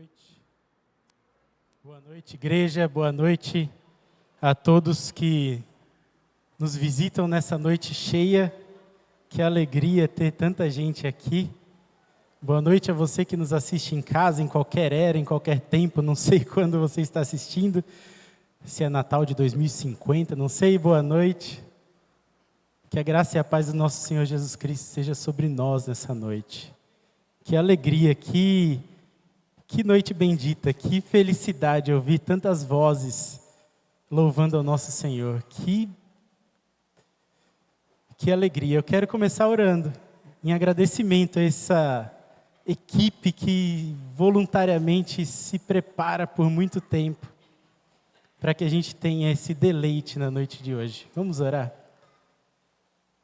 noite. Boa noite, igreja. Boa noite a todos que nos visitam nessa noite cheia. Que alegria ter tanta gente aqui. Boa noite a você que nos assiste em casa, em qualquer era, em qualquer tempo. Não sei quando você está assistindo. Se é Natal de 2050, não sei. Boa noite. Que a graça e a paz do nosso Senhor Jesus Cristo seja sobre nós nessa noite. Que alegria, que noite bendita, que felicidade ouvir tantas vozes louvando ao nosso Senhor. Que alegria. Eu quero começar orando em agradecimento a essa equipe que voluntariamente se prepara por muito tempo para que a gente tenha esse deleite na noite de hoje. Vamos orar?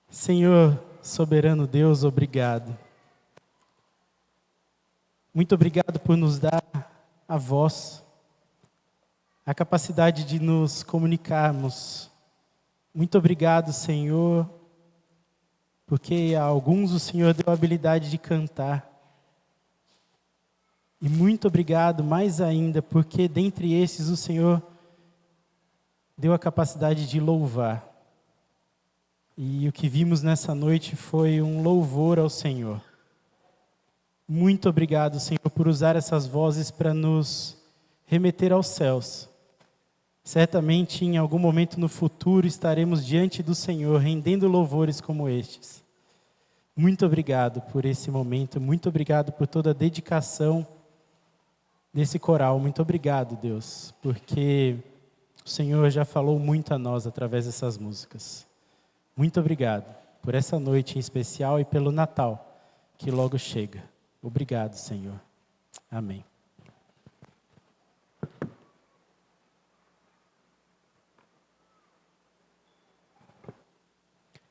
Senhor, soberano Deus, obrigado. Muito obrigado por nos dar a voz, a capacidade de nos comunicarmos. Muito obrigado, Senhor, porque a alguns o Senhor deu a habilidade de cantar. E muito obrigado, mais ainda, porque dentre esses o Senhor deu a capacidade de louvar. E o que vimos nessa noite foi um louvor ao Senhor. Muito obrigado, Senhor, por usar essas vozes para nos remeter aos céus. Certamente, em algum momento no futuro, estaremos diante do Senhor, rendendo louvores como estes. Muito obrigado por esse momento, muito obrigado por toda a dedicação desse coral. Muito obrigado, Deus, porque o Senhor já falou muito a nós através dessas músicas. Muito obrigado por essa noite em especial e pelo Natal, que logo chega. Obrigado, Senhor. Amém.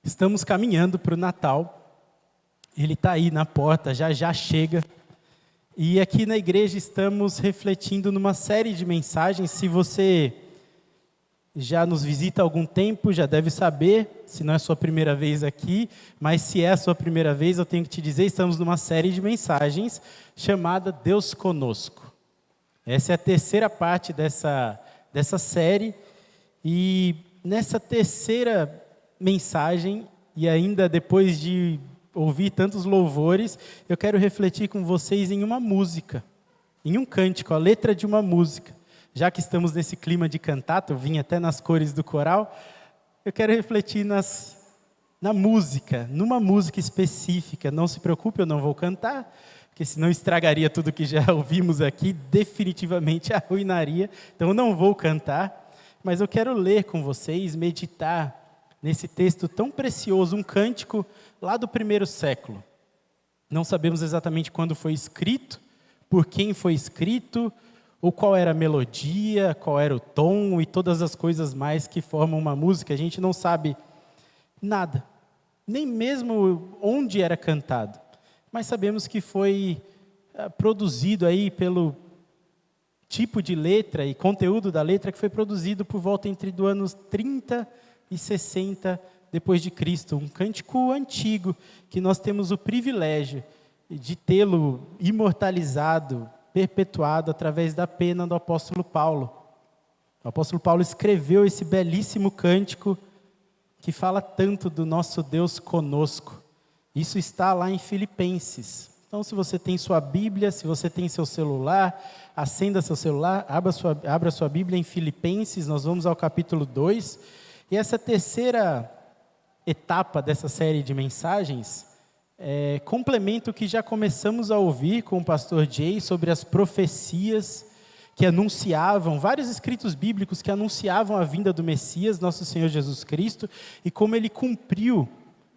Estamos caminhando para o Natal. Ele está aí na porta, já chega. E aqui na igreja estamos refletindo numa série de mensagens. Se você já nos visita há algum tempo, já deve saber, se não é a sua primeira vez aqui, mas se é a sua primeira vez, eu tenho que te dizer, estamos numa série de mensagens chamada Deus Conosco. Essa é a terceira parte dessa série, e nessa terceira mensagem, e ainda depois de ouvir tantos louvores, eu quero refletir com vocês em uma música, em um cântico, a letra de uma música. Já que estamos nesse clima de cantata, eu vim até nas cores do coral, eu quero refletir na música, numa música específica. Não se preocupe, eu não vou cantar, porque senão estragaria tudo que já ouvimos aqui, definitivamente arruinaria, então eu não vou cantar, mas eu quero ler com vocês, meditar nesse texto tão precioso, um cântico lá do primeiro século. Não sabemos exatamente quando foi escrito, por quem foi escrito, ou qual era a melodia, qual era o tom e todas as coisas mais que formam uma música. A gente não sabe nada, nem mesmo onde era cantado. Mas sabemos que foi produzido aí pelo tipo de letra e conteúdo da letra que foi produzido por volta entre do anos 30 e 60 depois de Cristo. Um cântico antigo que nós temos o privilégio de tê-lo imortalizado, perpetuado através da pena do apóstolo Paulo. O apóstolo Paulo escreveu esse belíssimo cântico que fala tanto do nosso Deus conosco. Isso está lá em Filipenses. Então, se você tem sua Bíblia, se você tem seu celular, acenda seu celular, abra sua Bíblia em Filipenses, nós vamos ao capítulo 2. E essa terceira etapa dessa série de mensagens complementa o que já começamos a ouvir com o pastor Jay sobre as profecias que anunciavam, vários escritos bíblicos que anunciavam a vinda do Messias, nosso Senhor Jesus Cristo, e como ele cumpriu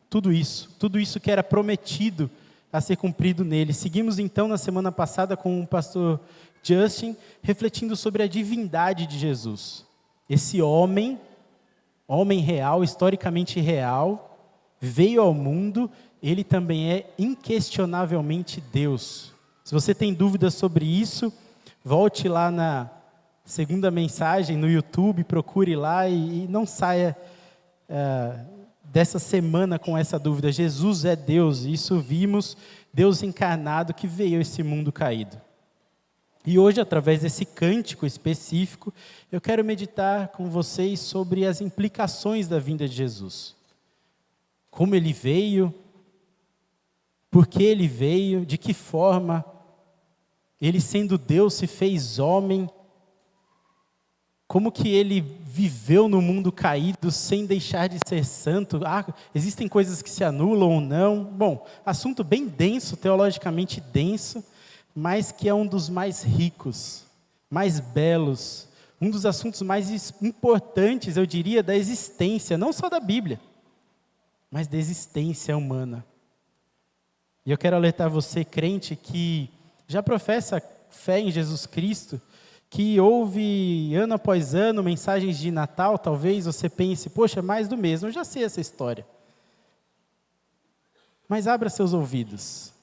tudo isso que era prometido a ser cumprido nele. Seguimos então na semana passada com o pastor Justin, refletindo sobre a divindade de Jesus. Esse homem real, historicamente real, veio ao mundo. Ele também é inquestionavelmente Deus. Se você tem dúvidas sobre isso, volte lá na segunda mensagem no YouTube, procure lá e não saia dessa semana com essa dúvida. Jesus é Deus, isso vimos, Deus encarnado que veio a esse mundo caído. E hoje, através desse cântico específico, eu quero meditar com vocês sobre as implicações da vinda de Jesus. Como ele veio, por que ele veio, de que forma ele, sendo Deus, se fez homem, como que ele viveu no mundo caído sem deixar de ser santo. Existem coisas que se anulam ou não. Bom, assunto bem denso, teologicamente denso, mas que é um dos mais ricos, mais belos, um dos assuntos mais importantes, eu diria, da existência, não só da Bíblia, mas da existência humana. E eu quero alertar você, crente, que já professa fé em Jesus Cristo, que ouve ano após ano mensagens de Natal, talvez você pense, poxa, mais do mesmo, eu já sei essa história. Mas abra seus ouvidos.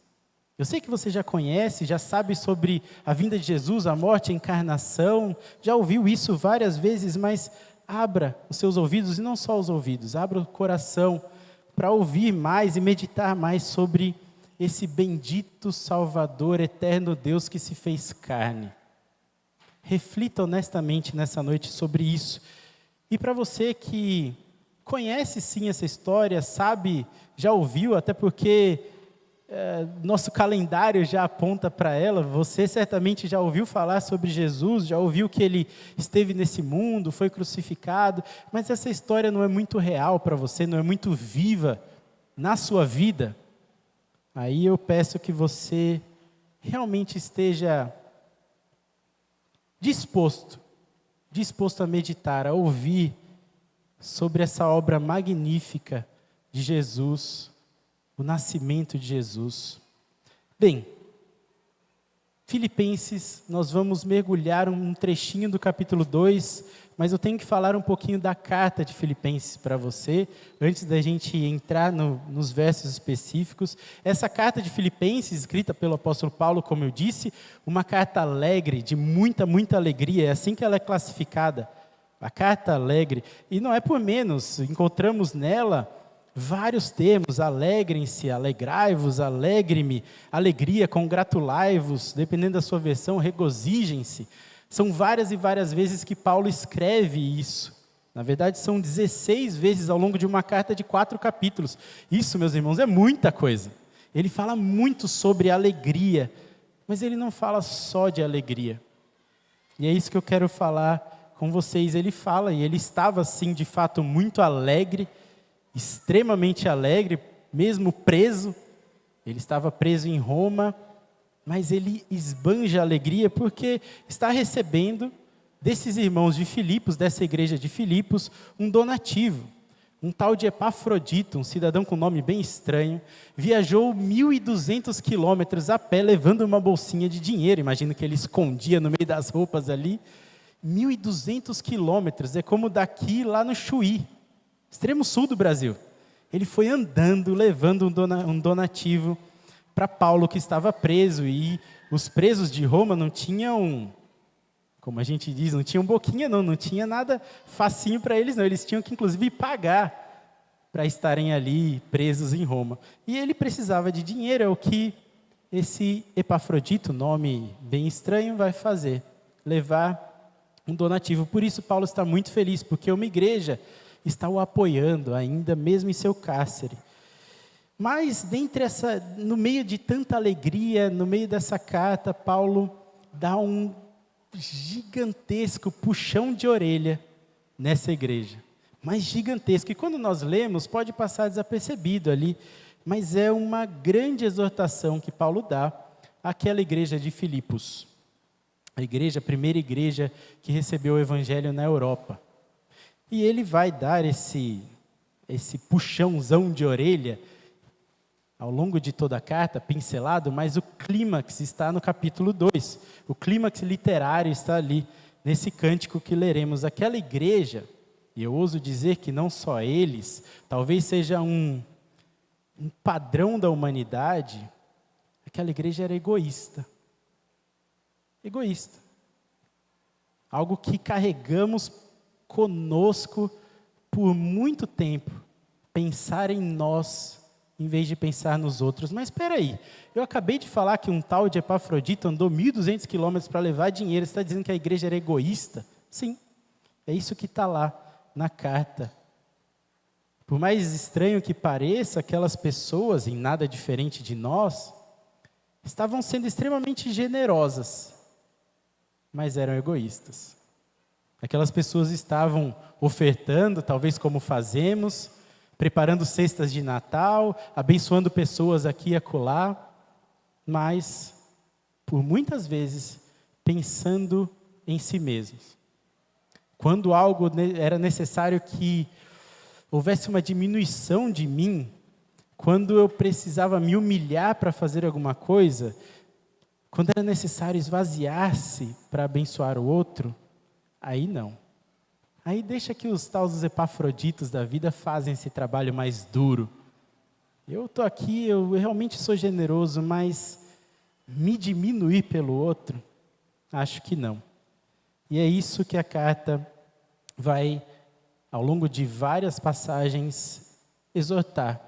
Eu sei que você já conhece, já sabe sobre a vinda de Jesus, a morte, a encarnação, já ouviu isso várias vezes, mas abra os seus ouvidos, e não só os ouvidos, abra o coração para ouvir mais e meditar mais sobre esse bendito Salvador, eterno Deus que se fez carne. Reflita honestamente nessa noite sobre isso. E para você que conhece sim essa história, sabe, já ouviu, até porque nosso calendário já aponta para ela, você certamente já ouviu falar sobre Jesus, já ouviu que ele esteve nesse mundo, foi crucificado, mas essa história não é muito real para você, não é muito viva na sua vida. Aí eu peço que você realmente esteja disposto a meditar, a ouvir sobre essa obra magnífica de Jesus, o nascimento de Jesus. Bem, Filipenses, nós vamos mergulhar um trechinho do capítulo 2, mas eu tenho que falar um pouquinho da carta de Filipenses para você, antes da gente entrar nos versos específicos. Essa carta de Filipenses, escrita pelo apóstolo Paulo, como eu disse, uma carta alegre, de muita, muita alegria, é assim que ela é classificada, a carta alegre, e não é por menos, encontramos nela vários termos: alegrem-se, alegrai-vos, alegre-me, alegria, congratulai-vos, dependendo da sua versão, regozijem-se. São várias e várias vezes que Paulo escreve isso. Na verdade, são 16 vezes ao longo de uma carta de 4 capítulos. Isso, meus irmãos, é muita coisa. Ele fala muito sobre alegria, mas ele não fala só de alegria. E é isso que eu quero falar com vocês. Ele fala, e ele estava, sim, de fato, muito alegre, extremamente alegre, mesmo preso. Ele estava preso em Roma, mas ele esbanja alegria porque está recebendo desses irmãos de Filipos, dessa igreja de Filipos, um donativo. Um tal de Epafrodito, um cidadão com nome bem estranho, viajou 1.200 quilômetros a pé, levando uma bolsinha de dinheiro. Imagino que ele escondia no meio das roupas ali. 1.200 quilômetros, é como daqui lá no Chuí, extremo sul do Brasil. Ele foi andando, levando um donativo para Paulo, que estava preso. E os presos de Roma não tinham, como a gente diz, não tinham boquinha, não tinha nada facinho para eles, não. Eles tinham que, inclusive, pagar para estarem ali presos em Roma. E ele precisava de dinheiro, é o que esse Epafrodito, nome bem estranho, vai fazer: levar um donativo. Por isso Paulo está muito feliz, porque uma igreja está o apoiando ainda, mesmo em seu cárcere. Mas no meio de tanta alegria, no meio dessa carta, Paulo dá um gigantesco puxão de orelha nessa igreja. Mas gigantesco. E quando nós lemos, pode passar desapercebido ali, mas é uma grande exortação que Paulo dá àquela igreja de Filipos. A primeira igreja que recebeu o evangelho na Europa. E ele vai dar esse puxãozão de orelha ao longo de toda a carta, pincelado, mas o clímax está no capítulo 2. O clímax literário está ali, nesse cântico que leremos. Aquela igreja, e eu ouso dizer que não só eles, talvez seja um padrão da humanidade, aquela igreja era egoísta. Egoísta. Algo que carregamos conosco por muito tempo. Pensar em nós em vez de pensar nos outros. Mas espera aí, eu acabei de falar que um tal de Epafrodito andou 1.200 quilômetros para levar dinheiro. Você está dizendo que a igreja era egoísta? Sim, é isso que está lá na carta. Por mais estranho que pareça, aquelas pessoas, em nada diferente de nós, estavam sendo extremamente generosas, mas eram egoístas. Aquelas pessoas estavam ofertando, talvez como fazemos, preparando cestas de Natal, abençoando pessoas aqui e acolá, mas, por muitas vezes, pensando em si mesmos. Quando algo era necessário que houvesse uma diminuição de mim, quando eu precisava me humilhar para fazer alguma coisa, quando era necessário esvaziar-se para abençoar o outro, aí não. Aí deixa que os tais dos epafroditos da vida fazem esse trabalho mais duro. Eu estou aqui, eu realmente sou generoso, mas me diminuir pelo outro, acho que não. E é isso que a carta vai, ao longo de várias passagens, exortar.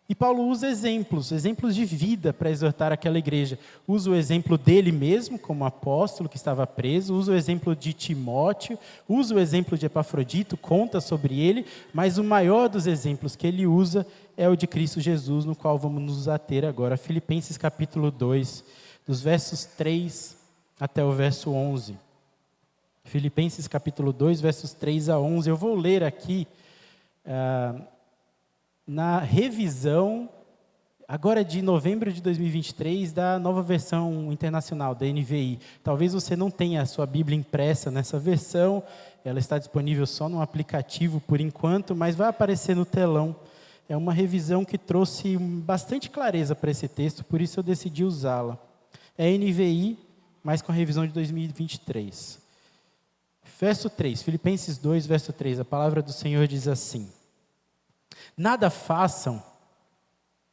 E Paulo usa exemplos de vida para exortar aquela igreja. Usa o exemplo dele mesmo, como apóstolo que estava preso, usa o exemplo de Timóteo, usa o exemplo de Epafrodito, conta sobre ele, mas o maior dos exemplos que ele usa é o de Cristo Jesus, no qual vamos nos ater agora. Filipenses capítulo 2, dos versos 3 até o verso 11. Filipenses capítulo 2, versos 3 a 11. Eu vou ler aqui na revisão, agora de novembro de 2023, da nova versão internacional, da NVI. Talvez você não tenha a sua Bíblia impressa nessa versão, ela está disponível só no aplicativo por enquanto, mas vai aparecer no telão. É uma revisão que trouxe bastante clareza para esse texto, por isso eu decidi usá-la. É NVI, mas com a revisão de 2023. Verso 3, Filipenses 2, verso 3, a palavra do Senhor diz assim: nada façam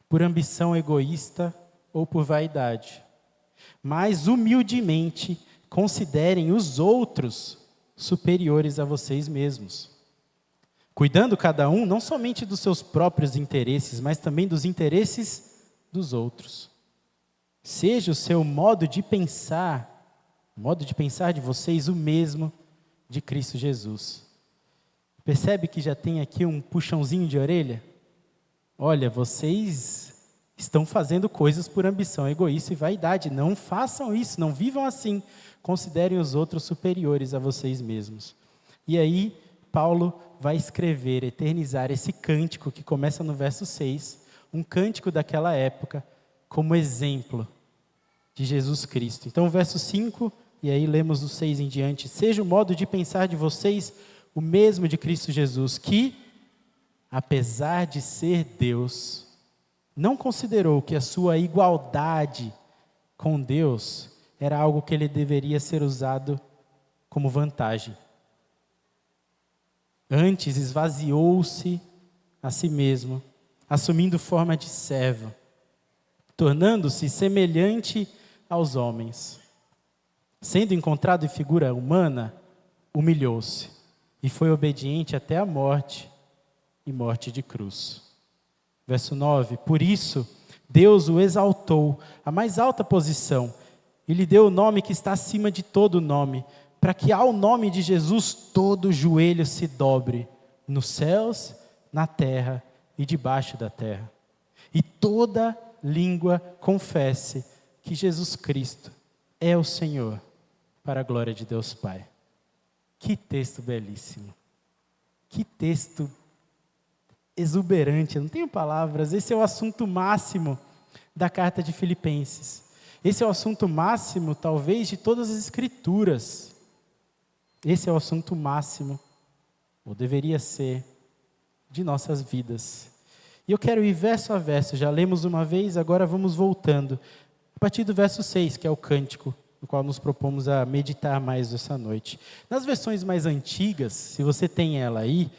por ambição egoísta ou por vaidade, mas humildemente considerem os outros superiores a vocês mesmos, cuidando cada um não somente dos seus próprios interesses, mas também dos interesses dos outros. Seja o seu modo de pensar de vocês o mesmo de Cristo Jesus. Percebe que já tem aqui um puxãozinho de orelha? Olha, vocês estão fazendo coisas por ambição egoísta e vaidade. Não façam isso, não vivam assim. Considerem os outros superiores a vocês mesmos. E aí, Paulo vai escrever, eternizar esse cântico que começa no verso 6, um cântico daquela época, como exemplo de Jesus Cristo. Então, o verso 5, e aí lemos do 6 em diante: seja o modo de pensar de vocês o mesmo de Cristo Jesus, que, apesar de ser Deus, não considerou que a sua igualdade com Deus era algo que ele deveria ser usado como vantagem. Antes, esvaziou-se a si mesmo, assumindo forma de servo, tornando-se semelhante aos homens. Sendo encontrado em figura humana, humilhou-se e foi obediente até a morte, e morte de cruz. Verso 9, por isso Deus o exaltou à mais alta posição e lhe deu o nome que está acima de todo nome, para que ao nome de Jesus todo joelho se dobre, nos céus, na terra e debaixo da terra, e toda língua confesse que Jesus Cristo é o Senhor, para a glória de Deus Pai. Que texto belíssimo, que texto exuberante, eu não tenho palavras. Esse é o assunto máximo da carta de Filipenses. Esse é o assunto máximo, talvez, de todas as escrituras. Esse é o assunto máximo, ou deveria ser, de nossas vidas. E eu quero ir verso a verso, já lemos uma vez, agora vamos voltando. A partir do verso 6, que é o cântico, no qual nos propomos a meditar mais essa noite. Nas versões mais antigas, se você tem ela aí,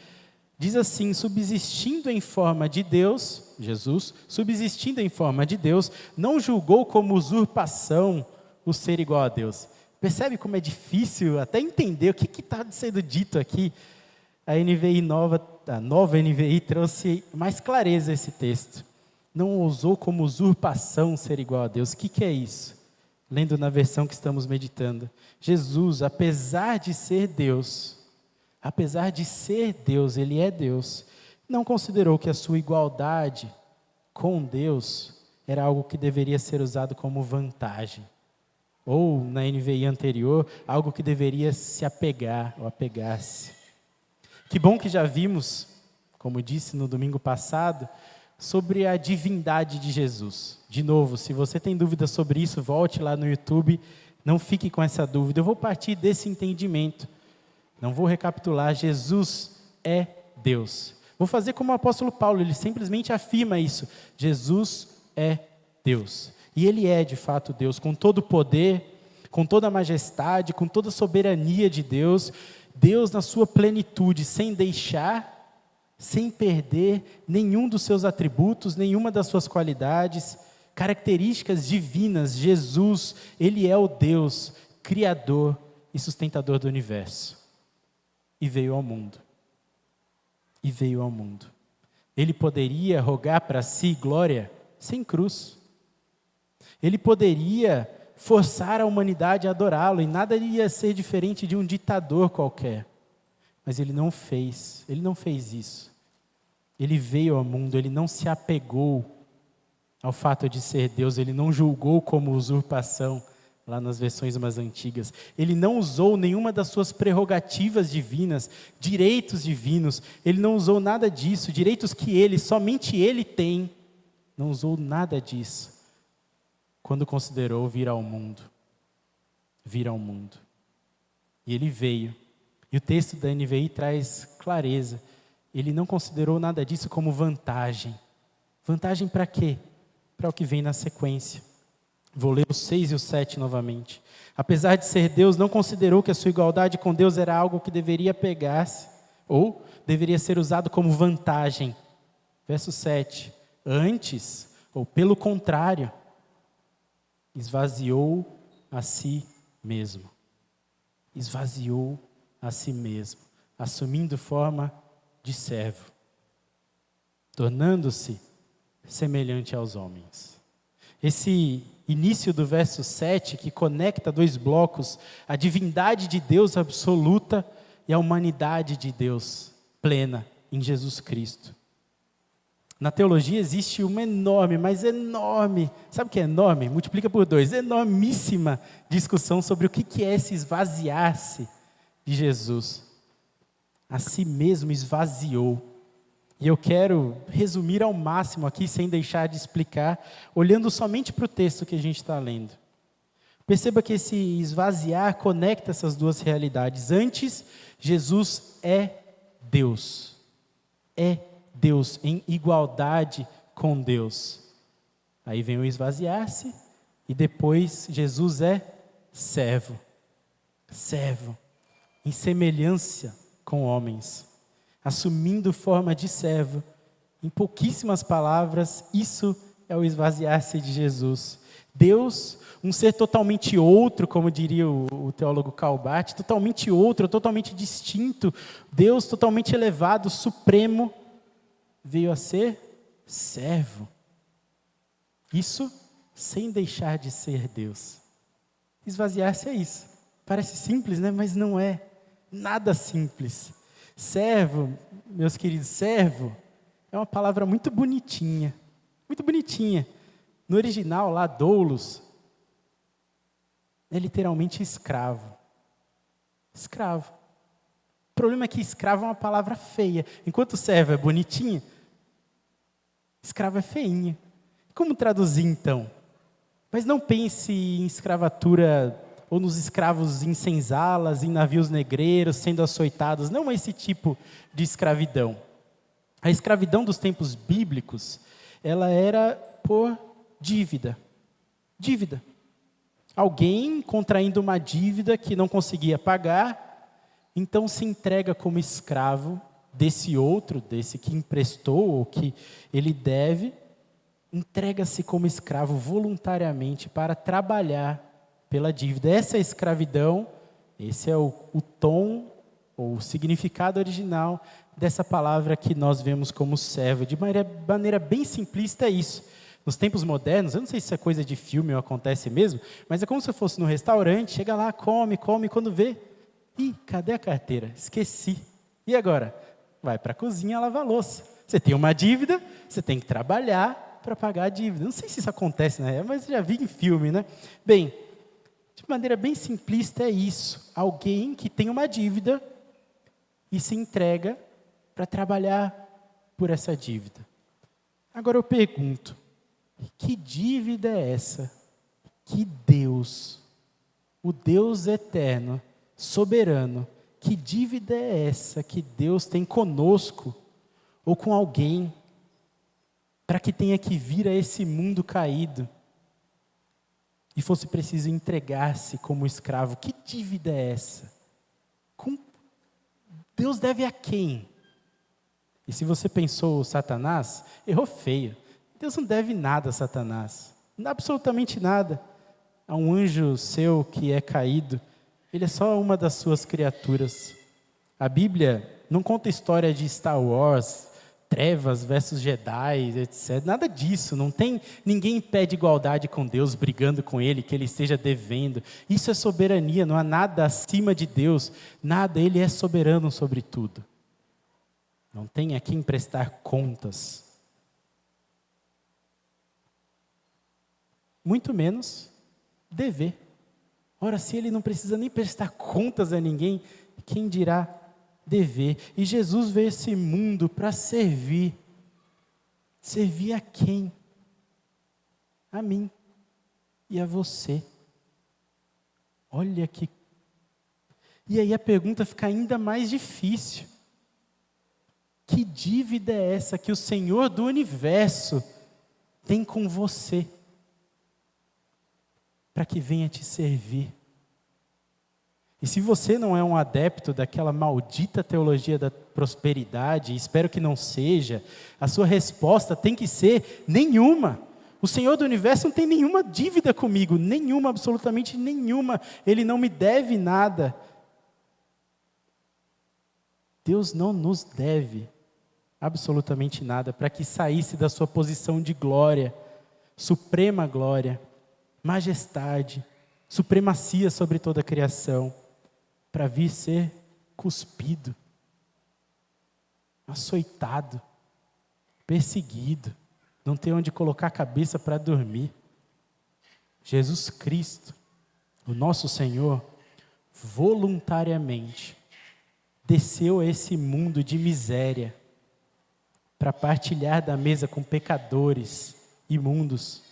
diz assim: subsistindo em forma de Deus, Jesus, subsistindo em forma de Deus, não julgou como usurpação o ser igual a Deus. Percebe como é difícil até entender o que está sendo dito aqui? A nova NVI trouxe mais clareza a esse texto. não ousou como usurpação ser igual a Deus. O que é isso? Lendo na versão que estamos meditando. Jesus, apesar de ser Deus, Ele é Deus, não considerou que a sua igualdade com Deus era algo que deveria ser usado como vantagem. Ou, na NVI anterior, algo que deveria se apegar ou apegar-se. Que bom que já vimos, como disse no domingo passado, sobre a divindade de Jesus. De novo, se você tem dúvida sobre isso, volte lá no YouTube, não fique com essa dúvida. Eu vou partir desse entendimento. Não vou recapitular, Jesus é Deus. Vou fazer como o apóstolo Paulo, ele simplesmente afirma isso. Jesus é Deus. E Ele é de fato Deus, com todo o poder, com toda a majestade, com toda a soberania de Deus. Deus na sua plenitude, sem perder nenhum dos seus atributos, nenhuma das suas qualidades, características divinas. Jesus, Ele é o Deus, Criador e sustentador do universo. E veio ao mundo. Ele poderia rogar para si glória sem cruz. Ele poderia forçar a humanidade a adorá-lo, e nada iria ser diferente de um ditador qualquer. Mas Ele não fez isso. Ele veio ao mundo, Ele não se apegou ao fato de ser Deus, Ele não julgou como usurpação, lá nas versões mais antigas. Ele não usou nenhuma das suas prerrogativas divinas, direitos divinos, Ele não usou nada disso, direitos que somente Ele tem, não usou nada disso, quando considerou vir ao mundo. E Ele veio. E o texto da NVI traz clareza. Ele não considerou nada disso como vantagem. Vantagem para quê? Para o que vem na sequência. Vou ler o 6 e o 7 novamente. Apesar de ser Deus, não considerou que a sua igualdade com Deus era algo que deveria pegar-se, ou deveria ser usado como vantagem. Verso 7. Antes, ou pelo contrário, esvaziou a si mesmo. Assumindo forma de servo, tornando-se semelhante aos homens. Esse início do verso 7, que conecta dois blocos, a divindade de Deus absoluta e a humanidade de Deus plena em Jesus Cristo. Na teologia existe uma enorme, sabe o que é enorme? Multiplica por 2, enormíssima discussão sobre o que é esse esvaziar-se de Jesus. A si mesmo esvaziou. E eu quero resumir ao máximo aqui, sem deixar de explicar, olhando somente para o texto que a gente está lendo. Perceba que esse esvaziar conecta essas duas realidades. Antes, Jesus é Deus. É Deus em igualdade com Deus. Aí vem o esvaziar-se, e depois Jesus é servo. Em semelhança com homens, assumindo forma de servo. Em pouquíssimas palavras, isso é o esvaziar-se de Jesus. Deus, um ser totalmente outro, como diria o teólogo Calbart, totalmente outro, totalmente distinto. Deus totalmente elevado, supremo, veio a ser servo. Isso sem deixar de ser Deus. Esvaziar-se é isso. Parece simples, né? Mas não é. Nada simples. Servo, meus queridos, servo é uma palavra muito bonitinha. Muito bonitinha. No original lá, doulos, é literalmente escravo. Escravo. O problema é que escravo é uma palavra feia. Enquanto servo é bonitinha, escravo é feinha. Como traduzir então? Mas não pense em escravatura ou nos escravos em senzalas, em navios negreiros, sendo açoitados. Não é esse tipo de escravidão. A escravidão dos tempos bíblicos, ela era por dívida. Dívida. Alguém contraindo uma dívida que não conseguia pagar, então se entrega como escravo desse outro, desse que emprestou ou que ele deve, entrega-se como escravo voluntariamente para trabalhar pela dívida. Essa é a escravidão, esse é o tom, ou o significado original dessa palavra que nós vemos como servo. De maneira bem simplista é isso. Nos tempos modernos, eu não sei se isso é coisa de filme ou acontece mesmo, mas é como se eu fosse no restaurante, chega lá, come, quando vê, cadê a carteira? Esqueci. E agora? Vai para a cozinha lavar a louça. Você tem uma dívida, você tem que trabalhar para pagar a dívida. Não sei se isso acontece, né? Mas já vi em filme, né? Bem, de maneira bem simplista é isso. Alguém que tem uma dívida e se entrega para trabalhar por essa dívida. Agora eu pergunto, que dívida é essa que Deus, o Deus eterno, soberano, que dívida é essa que Deus tem conosco ou com alguém para que tenha que vir a esse mundo caído e fosse preciso entregar-se como escravo? Que dívida é essa? Deus deve a quem? E se você pensou Satanás, errou feio. Deus não deve nada a Satanás, absolutamente nada. A um anjo seu que é caído, ele é só uma das suas criaturas. A Bíblia não conta história de Star Wars, trevas versus Jedi, etc. Nada disso, não tem ninguém em pé de igualdade com Deus, brigando com Ele, que Ele esteja devendo. Isso é soberania, não há nada acima de Deus, nada, Ele é soberano sobre tudo. Não tem a quem prestar contas. Muito menos dever. Ora, se Ele não precisa nem prestar contas a ninguém, quem dirá dever? E Jesus veio a esse mundo para servir. Servir a quem? A mim e a você. Olha que... E aí a pergunta fica ainda mais difícil. Que dívida é essa que o Senhor do universo tem com você? Para que venha te servir. E se você não é um adepto daquela maldita teologia da prosperidade, espero que não seja, a sua resposta tem que ser nenhuma. O Senhor do universo não tem nenhuma dívida comigo, nenhuma, absolutamente nenhuma. Ele não me deve nada. Deus não nos deve absolutamente nada para que saísse da sua posição de glória, suprema glória, majestade, supremacia sobre toda a criação, para vir ser cuspido, açoitado, perseguido, não ter onde colocar a cabeça para dormir. Jesus Cristo, o nosso Senhor, voluntariamente desceu a esse mundo de miséria para partilhar da mesa com pecadores imundos.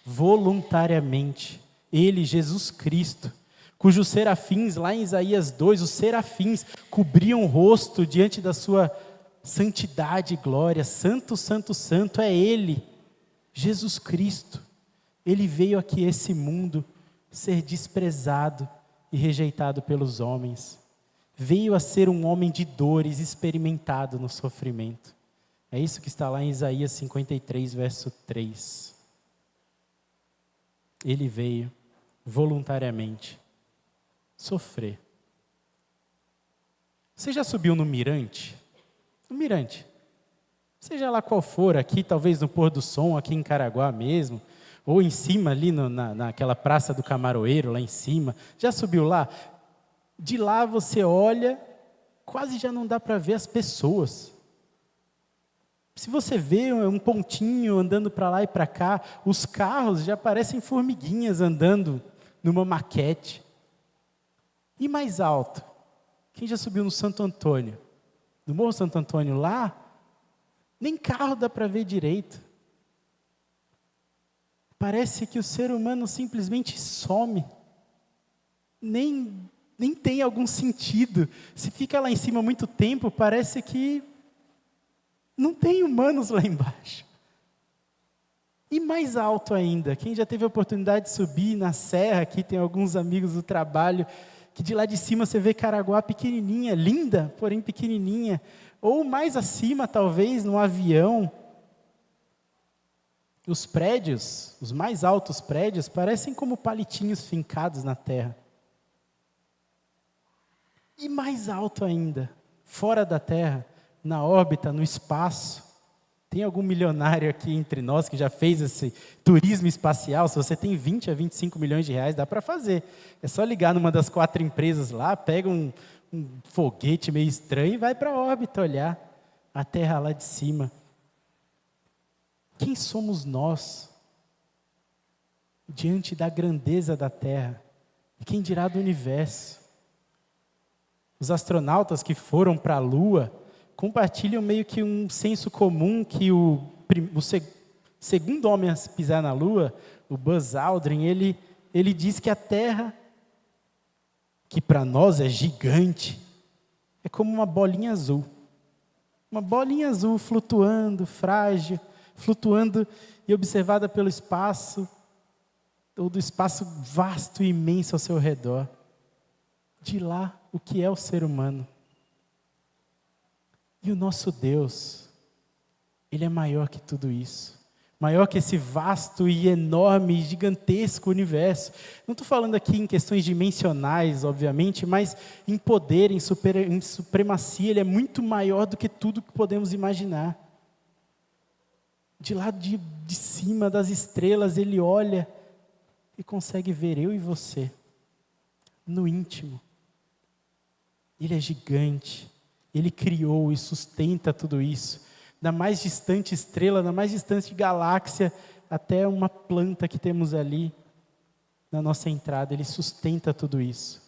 Voluntariamente, Ele, Jesus Cristo, cujos serafins, lá em Isaías 2, os serafins cobriam o rosto diante da sua santidade e glória. Santo, santo, santo é Ele, Jesus Cristo. Ele veio aqui a esse mundo ser desprezado e rejeitado pelos homens. Veio a ser um homem de dores, experimentado no sofrimento. É isso que está lá em Isaías 53, verso 3. Ele veio voluntariamente sofrer. Você já subiu no mirante? No mirante. Seja lá qual for, aqui talvez no pôr do som, aqui em Caraguá mesmo, ou em cima ali naquela praça do Camaroeiro, lá em cima. Já subiu lá? De lá você olha, quase já não dá para ver as pessoas. Se você vê um pontinho andando para lá e para cá, os carros já parecem formiguinhas andando numa maquete. E mais alto, quem já subiu no Santo Antônio? No Morro Santo Antônio lá, nem carro dá para ver direito. Parece que o ser humano simplesmente some. Nem tem algum sentido. Se fica lá em cima muito tempo, parece que não tem humanos lá embaixo. E mais alto ainda, quem já teve a oportunidade de subir na serra, aqui tem alguns amigos do trabalho, que de lá de cima você vê Caraguá pequenininha, linda, porém pequenininha. Ou mais acima, talvez, num avião. Os prédios, os mais altos prédios, parecem como palitinhos fincados na terra. E mais alto ainda, fora da terra, na órbita, no espaço. Tem algum milionário aqui entre nós que já fez esse turismo espacial? Se você tem 20 a 25 milhões de reais, dá para fazer. É só ligar numa das 4 empresas lá, pega um foguete meio estranho e vai para a órbita olhar a Terra lá de cima. Quem somos nós diante da grandeza da Terra? E quem dirá do universo? Os astronautas que foram para a Lua compartilham meio que um senso comum que o segundo homem a pisar na Lua, o Buzz Aldrin, ele diz que a Terra, que para nós é gigante, é como uma bolinha azul. Uma bolinha azul flutuando, frágil, flutuando e observada pelo espaço, ou do espaço vasto e imenso ao seu redor. De lá, o que é o ser humano? E o nosso Deus, Ele é maior que tudo isso. Maior que esse vasto e enorme, gigantesco universo. Não estou falando aqui em questões dimensionais, obviamente, mas em poder, em supremacia. Ele é muito maior do que tudo que podemos imaginar. De lá de cima das estrelas, Ele olha e consegue ver eu e você, no íntimo. Ele é gigante. Ele criou e sustenta tudo isso. Da mais distante estrela, da mais distante galáxia, até uma planta que temos ali na nossa entrada. Ele sustenta tudo isso.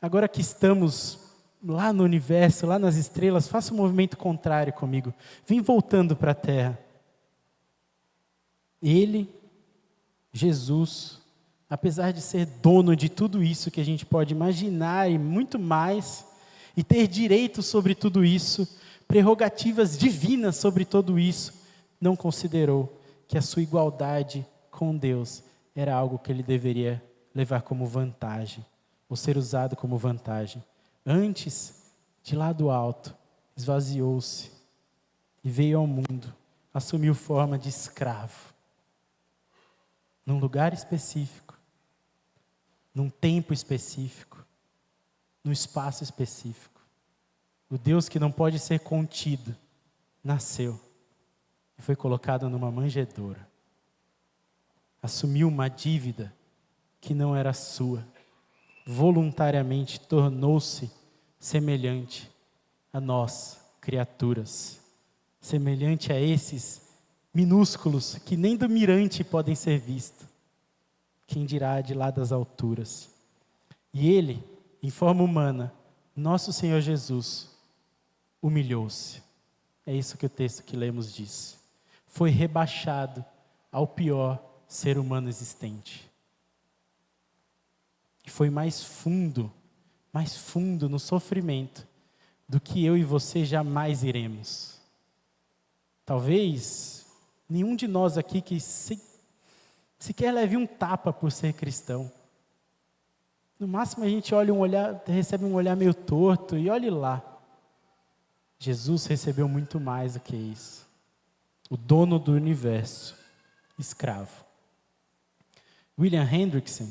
Agora que estamos lá no universo, lá nas estrelas, faça um movimento contrário comigo. Vem voltando para a Terra. Ele, Jesus, apesar de ser dono de tudo isso que a gente pode imaginar e muito mais, e ter direito sobre tudo isso, prerrogativas divinas sobre tudo isso, não considerou que a sua igualdade com Deus era algo que ele deveria levar como vantagem, ou ser usado como vantagem. Antes, de lá do alto, esvaziou-se e veio ao mundo, assumiu forma de escravo, num lugar específico, num tempo específico, no espaço específico. O Deus que não pode ser contido, nasceu e foi colocado numa manjedoura. Assumiu uma dívida que não era sua. Voluntariamente tornou-se semelhante a nós, criaturas. Semelhante a esses minúsculos que nem do mirante podem ser vistos. Quem dirá de lá das alturas? E Ele, em forma humana, nosso Senhor Jesus, humilhou-se. É isso que o texto que lemos diz. Foi rebaixado ao pior ser humano existente. E foi mais fundo no sofrimento do que eu e você jamais iremos. Talvez nenhum de nós aqui que sequer leve um tapa por ser cristão. No máximo a gente recebe um olhar meio torto e olhe lá. Jesus recebeu muito mais do que isso. O dono do universo, escravo. William Hendrickson,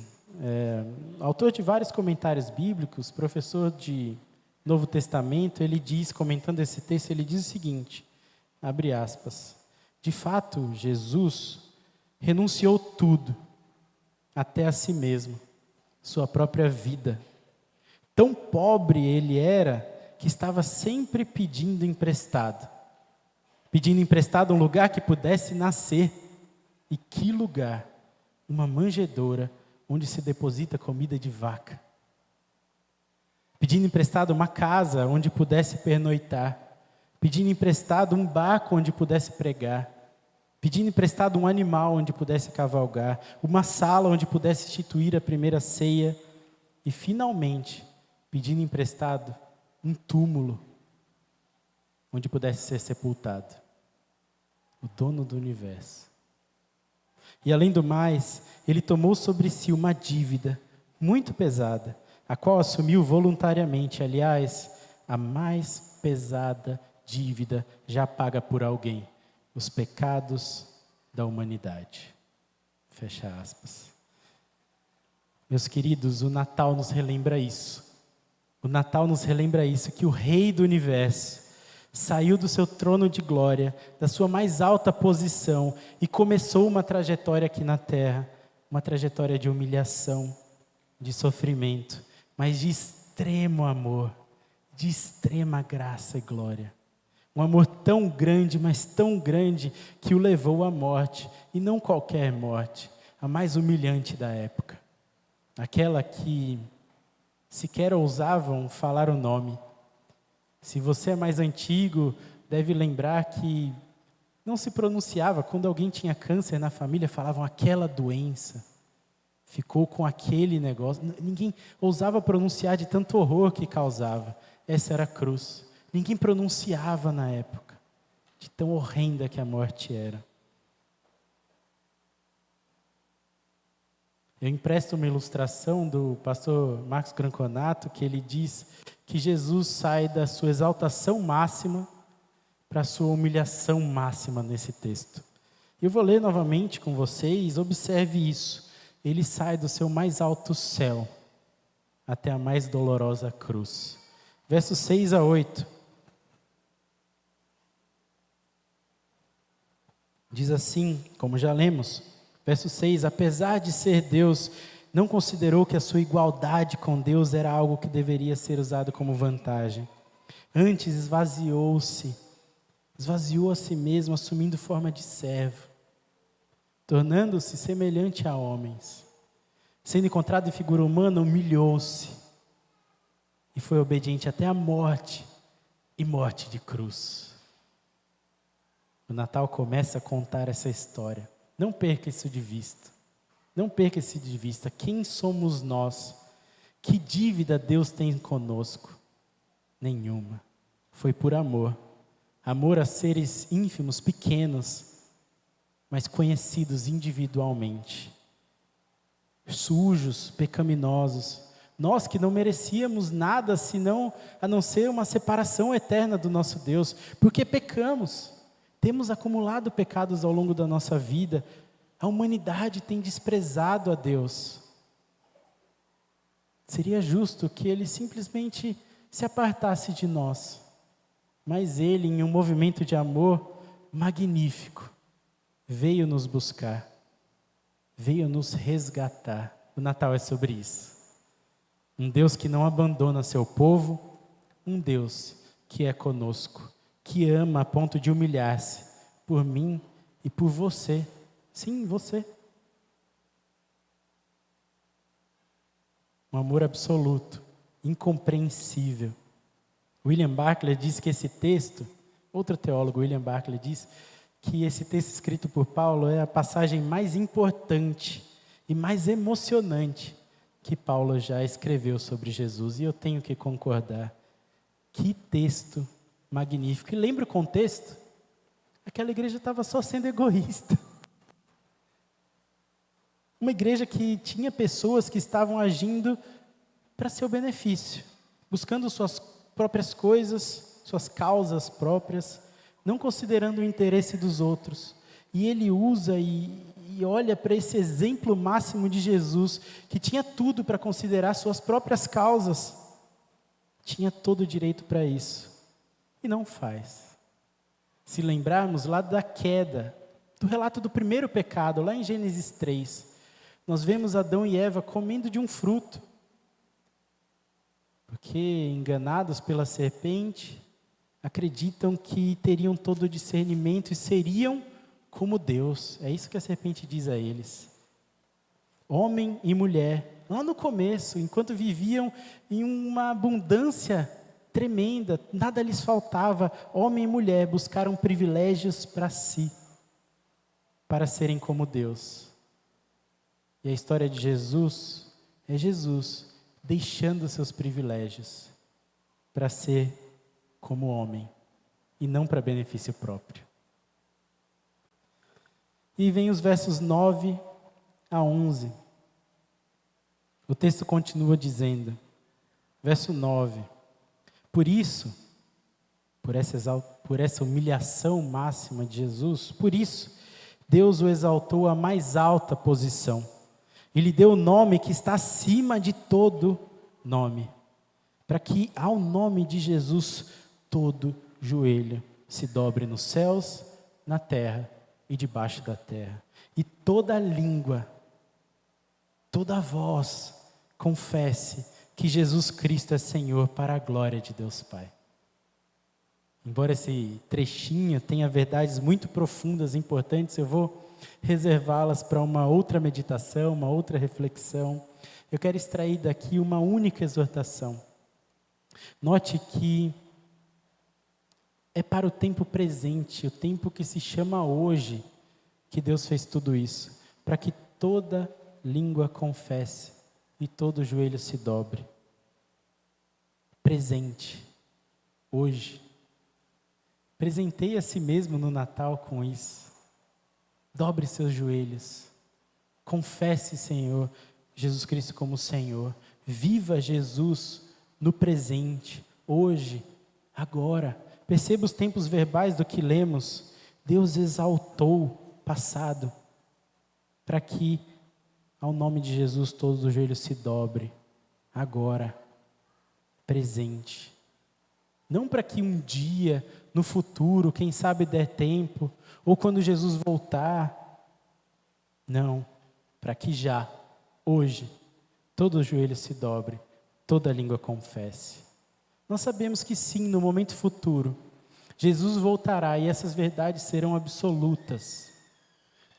autor de vários comentários bíblicos, professor de Novo Testamento, ele diz, comentando esse texto, ele diz o seguinte, abre aspas, de fato, Jesus renunciou tudo, até a si mesmo, sua própria vida. Tão pobre ele era, que estava sempre pedindo emprestado um lugar que pudesse nascer. E que lugar? Uma manjedoura, onde se deposita comida de vaca. Pedindo emprestado uma casa, onde pudesse pernoitar. Pedindo emprestado um barco, onde pudesse pregar. Pedindo emprestado um animal, onde pudesse cavalgar. Uma sala, onde pudesse instituir a primeira ceia. E, finalmente, pedindo emprestado um túmulo, onde pudesse ser sepultado. O dono do universo. E além do mais, ele tomou sobre si uma dívida muito pesada, a qual assumiu voluntariamente, aliás, a mais pesada dívida já paga por alguém, os pecados da humanidade. Fecha aspas. Meus queridos, o Natal nos relembra isso. O Natal nos relembra isso, que o Rei do Universo saiu do seu trono de glória, da sua mais alta posição e começou uma trajetória aqui na terra, uma trajetória de humilhação, de sofrimento, mas de extremo amor, de extrema graça e glória. Um amor tão grande, mas tão grande, que o levou à morte, e não qualquer morte, a mais humilhante da época. Aquela que sequer ousavam falar o nome. Se você é mais antigo, deve lembrar que não se pronunciava, quando alguém tinha câncer na família, falavam aquela doença, ficou com aquele negócio. Ninguém ousava pronunciar de tanto horror que causava. Essa era a cruz. Ninguém pronunciava na época, de tão horrenda que a morte era. Eu empresto uma ilustração do pastor Marcos Granconato, que ele diz que Jesus sai da sua exaltação máxima para a sua humilhação máxima nesse texto. Eu vou ler novamente com vocês, observe isso. Ele sai do seu mais alto céu até a mais dolorosa cruz. Versos 6 a 8. Diz assim, como já lemos, verso 6, apesar de ser Deus, não considerou que a sua igualdade com Deus era algo que deveria ser usado como vantagem. Antes esvaziou a si mesmo, assumindo forma de servo, tornando-se semelhante a homens. Sendo encontrado em figura humana, humilhou-se e foi obediente até a morte, e morte de cruz. O Natal começa a contar essa história. Não perca isso de vista. Não perca isso de vista. Quem somos nós? Que dívida Deus tem conosco? Nenhuma. Foi por amor. Amor a seres ínfimos, pequenos, mas conhecidos individualmente. Sujos, pecaminosos. Nós que não merecíamos nada a não ser uma separação eterna do nosso Deus, porque pecamos. Temos acumulado pecados ao longo da nossa vida. A humanidade tem desprezado a Deus. Seria justo que Ele simplesmente se apartasse de nós. Mas Ele, em um movimento de amor magnífico, veio nos buscar. Veio nos resgatar. O Natal é sobre isso. Um Deus que não abandona seu povo. Um Deus que é conosco. Que ama a ponto de humilhar-se por mim e por você. Sim, você. Um amor absoluto, incompreensível. William Barclay diz que esse texto, outro teólogo, William Barclay, diz que esse texto escrito por Paulo é a passagem mais importante e mais emocionante que Paulo já escreveu sobre Jesus. E eu tenho que concordar. Que texto magnífico. E lembra o contexto? Aquela igreja estava só sendo egoísta. Uma igreja que tinha pessoas que estavam agindo para seu benefício, buscando suas próprias coisas, suas causas próprias, não considerando o interesse dos outros. E ele usa e olha para esse exemplo máximo de Jesus, que tinha tudo para considerar suas próprias causas, tinha todo o direito para isso. E não faz. Se lembrarmos lá da queda, do relato do primeiro pecado, lá em Gênesis 3, nós vemos Adão e Eva comendo de um fruto, porque enganados pela serpente, acreditam que teriam todo o discernimento e seriam como Deus. É isso que a serpente diz a eles. Homem e mulher, lá no começo, enquanto viviam em uma abundância tremenda, nada lhes faltava, homem e mulher buscaram privilégios para si, para serem como Deus. E a história de Jesus é Jesus deixando seus privilégios para ser como homem e não para benefício próprio. E vem os versos 9 a 11. O texto continua dizendo, verso 9: Por isso, por essa humilhação máxima de Jesus, por isso, Deus o exaltou à mais alta posição. E lhe deu o nome que está acima de todo nome, para que ao nome de Jesus todo joelho se dobre nos céus, na terra e debaixo da terra. E toda língua, toda voz confesse que Jesus Cristo é Senhor, para a glória de Deus Pai. Embora esse trechinho tenha verdades muito profundas e importantes, eu vou reservá-las para uma outra meditação, uma outra reflexão. Eu quero extrair daqui uma única exortação. Note que é para o tempo presente, o tempo que se chama hoje, que Deus fez tudo isso, para que toda língua confesse e todo joelho se dobre. Presente, hoje. Presenteie a si mesmo no Natal com isso. Dobre seus joelhos. Confesse, Senhor, Jesus Cristo como Senhor. Viva Jesus no presente, hoje, agora. Perceba os tempos verbais do que lemos. Deus exaltou passado, para que ao nome de Jesus todo o joelho se dobre, agora, presente. Não para que um dia, no futuro, quem sabe der tempo, ou quando Jesus voltar. Não, para que já, hoje, todo o joelho se dobre, toda língua confesse. Nós sabemos que sim, no momento futuro, Jesus voltará e essas verdades serão absolutas.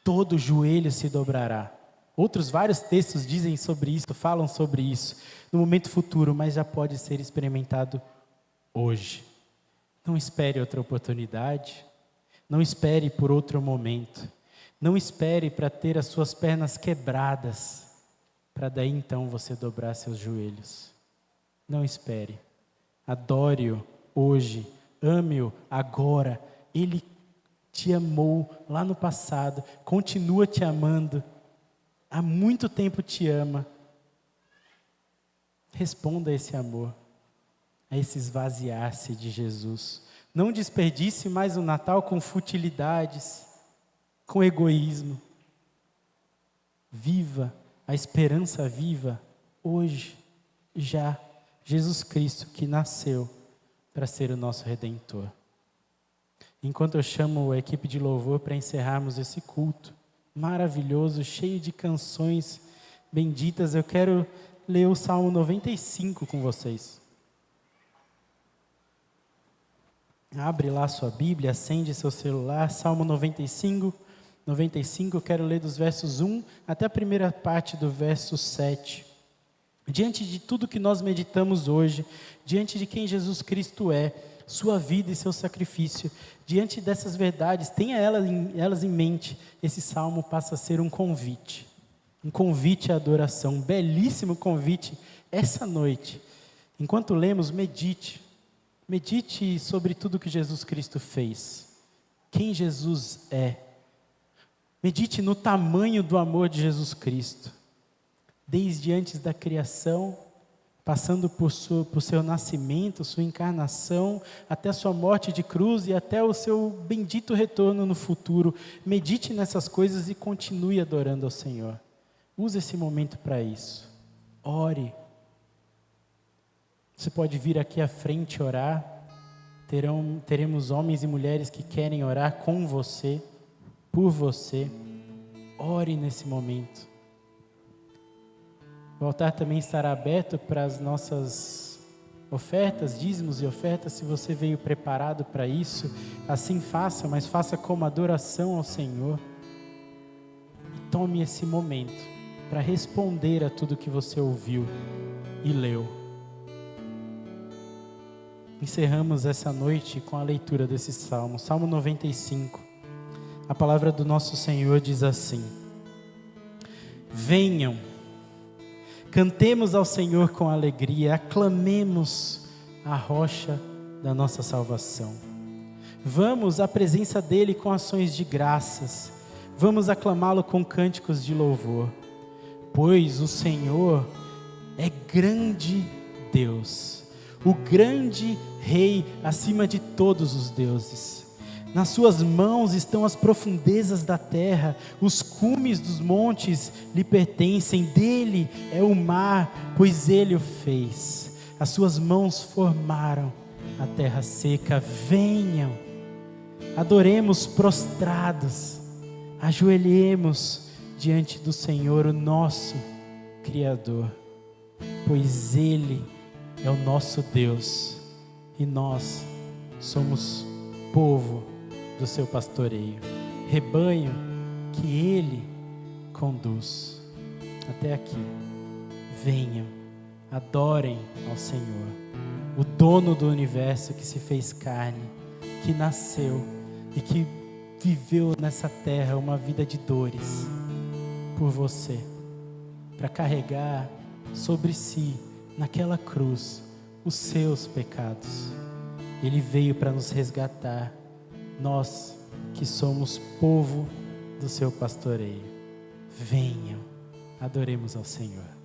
Todo joelho se dobrará. Outros vários textos dizem sobre isso, falam sobre isso, no momento futuro, mas já pode ser experimentado hoje. Não espere outra oportunidade, não espere por outro momento, não espere para ter as suas pernas quebradas, para daí então você dobrar seus joelhos. Não espere, adore-o hoje, ame-o agora. Ele te amou lá no passado, continua te amando, há muito tempo te ama. Responda a esse amor, a esse esvaziar-se de Jesus. Não desperdice mais o Natal com futilidades, com egoísmo. Viva a esperança viva hoje, já. Jesus Cristo que nasceu para ser o nosso Redentor. Enquanto eu chamo a equipe de louvor para encerrarmos esse culto maravilhoso, cheio de canções benditas, eu quero ler o Salmo 95 com vocês. Abre lá sua Bíblia, acende seu celular, Salmo 95, eu quero ler dos versos 1 até a primeira parte do verso 7. Diante de tudo que nós meditamos hoje, diante de quem Jesus Cristo é, sua vida e seu sacrifício, diante dessas verdades, tenha elas em mente, esse salmo passa a ser um convite à adoração, um belíssimo convite essa noite. Enquanto lemos, medite sobre tudo que Jesus Cristo fez, quem Jesus é, medite no tamanho do amor de Jesus Cristo, desde antes da criação, passando por seu nascimento, sua encarnação, até a sua morte de cruz e até o seu bendito retorno no futuro. Medite nessas coisas e continue adorando ao Senhor. Use esse momento para isso. Ore. Você pode vir aqui à frente orar. Teremos homens e mulheres que querem orar com você, por você. Ore nesse momento. O altar também estará aberto para as nossas ofertas, dízimos e ofertas. Se você veio preparado para isso, assim faça, mas faça como adoração ao Senhor. E tome esse momento para responder a tudo que você ouviu e leu. Encerramos essa noite com a leitura desse salmo, Salmo 95. A palavra do nosso Senhor diz assim: venham, cantemos ao Senhor com alegria, aclamemos a rocha da nossa salvação. Vamos à presença dEle com ações de graças, vamos aclamá-lo com cânticos de louvor, pois o Senhor é grande Deus, o grande Rei acima de todos os deuses. Nas suas mãos estão as profundezas da terra, os cumes dos montes lhe pertencem, dele é o mar, pois ele o fez. As suas mãos formaram a terra seca. Venham, adoremos prostrados, ajoelhemos diante do Senhor, o nosso Criador, pois Ele é o nosso Deus e nós somos povo do seu pastoreio, rebanho que Ele conduz. Até aqui, venham, adorem ao Senhor, o dono do universo que se fez carne, que nasceu e que viveu nessa terra uma vida de dores por você, para carregar sobre si, naquela cruz, os seus pecados. Ele veio para nos resgatar, nós que somos povo do seu pastoreio. Venham, adoremos ao Senhor.